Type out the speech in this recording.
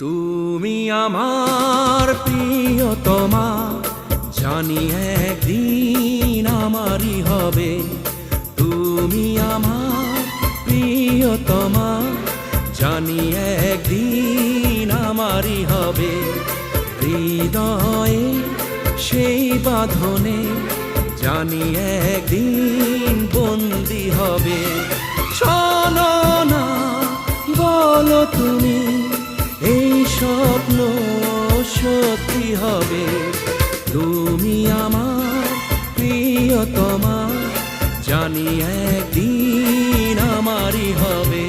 তুমি আমার প্রিয়তমা, জানি একদিন আমারই হবে। তুমি আমার প্রিয়তমা, জানি একদিন আমারই হবে। হৃদয়ে সেই বাঁধনে জানি একদিন বন্দি হবে। শোনো না, বলো তুমি এই স্বপ্ন সত্যি হবে। তুমি আমার প্রিয়তমা, জানি একদিন আমারই হবে।